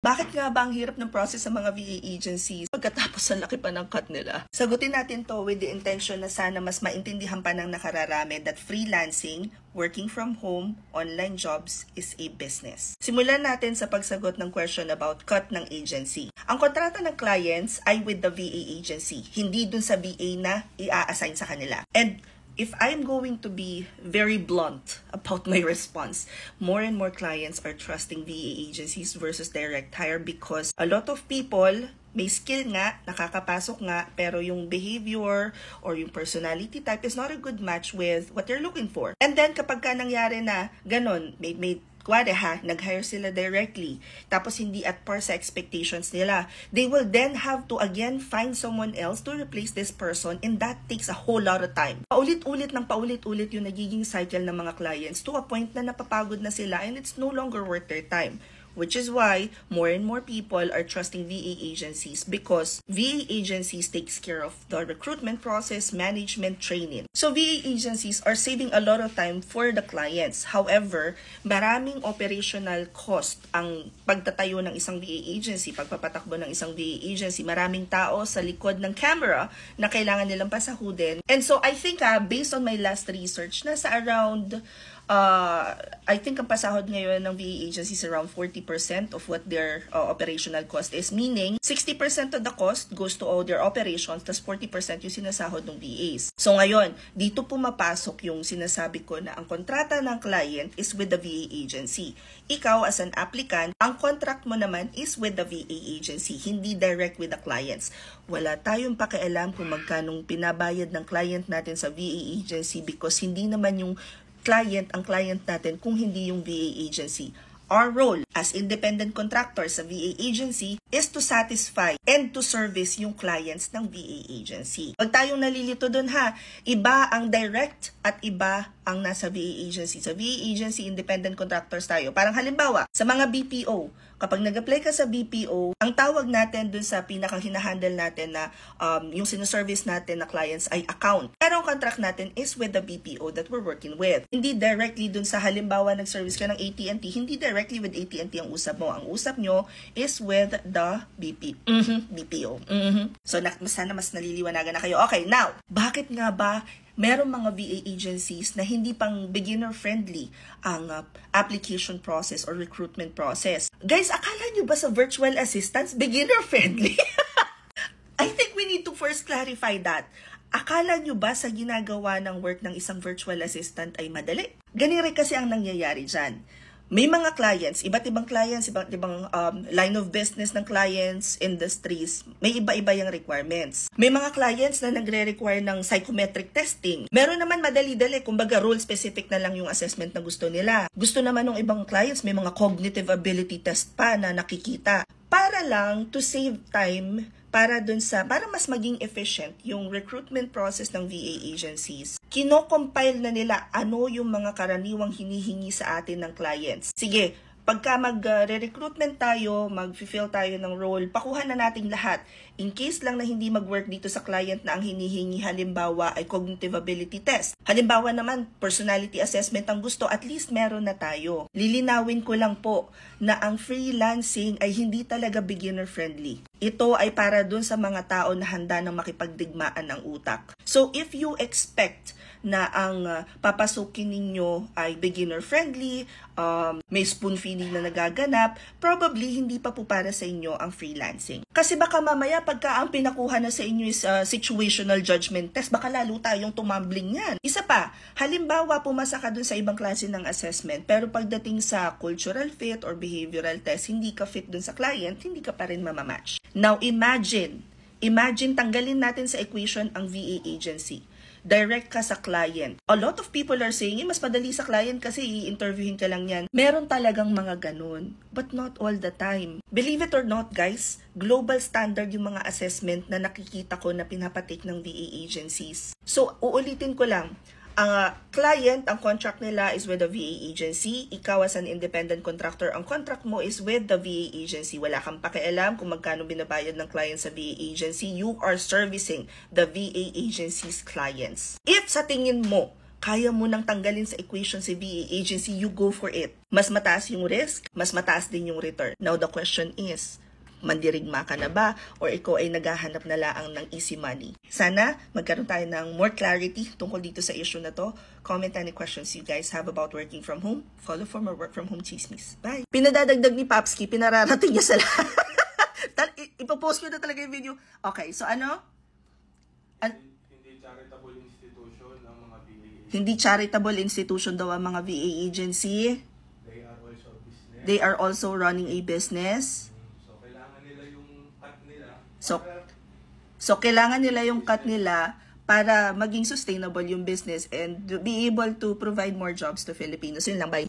Bakit nga ba ang hirap ng process sa mga VA agencies pagkatapos ang laki pa ng cut nila? Sagutin natin to with the intention na sana mas maintindihan pa ng nakararami that freelancing, working from home, online jobs is a business. Simulan natin sa pagsagot ng question about cut ng agency. Ang kontrata ng clients ay with the VA agency, hindi dun sa VA na i-assign sa kanila. And if I'm going to be very blunt about my response, more and more clients are trusting VA agencies versus direct hire because a lot of people may skill nga, nakakapasok nga, pero yung behavior or yung personality type is not a good match with what they're looking for. And then kapag ka nangyari na ganon, nag-hire sila directly, tapos hindi at par sa expectations nila, they will then have to again find someone else to replace this person, and that takes a whole lot of time. Paulit-ulit yung nagiging cycle ng mga clients to a point na napapagod na sila and it's no longer worth their time. Which is why more and more people are trusting VA agencies because VA agencies takes care of the recruitment process, management, training. So VA agencies are saving a lot of time for the clients. However, maraming operational cost ang pagtatayo ng isang VA agency, pagpapatakbo ng isang VA agency. Maraming tao sa likod ng camera na kailangan nilang pasahudin. And so I think based on my last research, nasa around I think ang pasahod ngayon ng VA agencies around 40% of what their operational cost is. Meaning, 60% of the cost goes to all their operations, tas 40% yung sinasahod ng VAs. So ngayon, dito pumapasok yung sinasabi ko na ang kontrata ng client is with the VA agency. Ikaw as an applicant, ang contract mo naman is with the VA agency, hindi direct with the clients. Wala tayong pakialam kung magkanong pinabayad ng client natin sa VA agency because hindi naman yung ang client natin kung hindi yung VA agency. Our role as independent contractors sa VA agency is to satisfy and to service yung clients ng VA agency. Pag tayong nalilito dun iba ang direct at iba ang nasa VA agency. Sa VA agency, independent contractors tayo. Parang halimbawa, sa mga BPO, kapag nag-apply ka sa BPO, ang tawag natin dun sa pinakang hinahandle natin na yung sinuservice natin na clients ay account. Pero ang contract natin is with the BPO that we're working with. Hindi directly dun sa halimbawa nag-service ka ng AT&T, hindi directly with AT&T ang usap mo. Ang usap nyo is with the BPO. So sana mas naliliwanagan na kayo. Okay, now, bakit nga ba merong mga VA agencies na hindi pang beginner-friendly ang application process or recruitment process? Guys, akala nyo ba sa virtual assistants, beginner-friendly? I think we need to first clarify that. Akala nyo ba sa ginagawa ng work ng isang virtual assistant ay madali? Ganire kasi ang nangyayari dyan. May mga clients, iba't ibang line of business ng clients, industries, may iba-iba yung requirements. May mga clients na nagre-require ng psychometric testing. Meron naman madali-dali, kumbaga role-specific na lang yung assessment na gusto nila. Gusto naman ng ibang clients, may mga cognitive ability test pa na nakikita. Para lang to save time, para mas maging efficient yung recruitment process ng VA agencies. Kino-compile na nila ano yung mga karaniwang hinihingi sa atin ng clients. Sige, pagka mag-recruitment tayo, mag-fill tayo ng role, pakuha na natin lahat. In case lang na hindi mag-work dito sa client na ang hinihingi halimbawa ay cognitive ability test. Halimbawa naman, personality assessment ang gusto, at least meron na tayo. Lilinawin ko lang po na ang freelancing ay hindi talaga beginner-friendly. Ito ay para dun sa mga tao na handa ng makipagdigmaan ng utak. So if you expect na ang papasukin ninyo ay beginner-friendly, may spoon feeding na nagaganap, probably hindi pa po para sa inyo ang freelancing. Kasi baka mamaya pagka ang pinakuha na sa inyo is situational judgment test, baka lalo tayong tumambling yan. Isa pa, halimbawa pumasa ka dun sa ibang klase ng assessment, pero pagdating sa cultural fit or behavioral test, hindi ka fit dun sa client, hindi ka pa rin mamamatch. Now imagine tanggalin natin sa equation ang VA agency. Direct ka sa client. A lot of people are saying, mas madali sa client kasi i-interviewin ka lang yan. Meron talagang mga ganun, but not all the time. Believe it or not, guys, global standard yung mga assessment na nakikita ko na pinapatik ng VA agencies. So, uulitin ko lang. Ang client, ang contract nila is with the VA agency. Ikaw as an independent contractor, ang contract mo is with the VA agency. Wala kang pakialam kung magkano binabayad ng client sa VA agency. You are servicing the VA agency's clients. If sa tingin mo, kaya mo nang tanggalin sa equation si VA agency, you go for it. Mas mataas yung risk, mas mataas din yung return. Now the question is, mandirigma ka na ba or ikaw ay naghahanap na laang ng easy money? Sana magkaroon tayo ng more clarity tungkol dito sa issue na to. Comment any questions you guys have about working from home. Follow for more work from home chismis. Bye! Pinadadagdag ni Papski, pinararating niya sa lahat. Ipopost ko na talaga yung video. Okay, so ano? Hindi charitable institution ang mga VA. Hindi charitable institution daw ang mga VA agency. They are also a business. They are also running a business. So, kailangan nila yung cut nila. So kailangan nila yung cut nila para maging sustainable yung business and be able to provide more jobs to Filipinos. Yun lang, bye.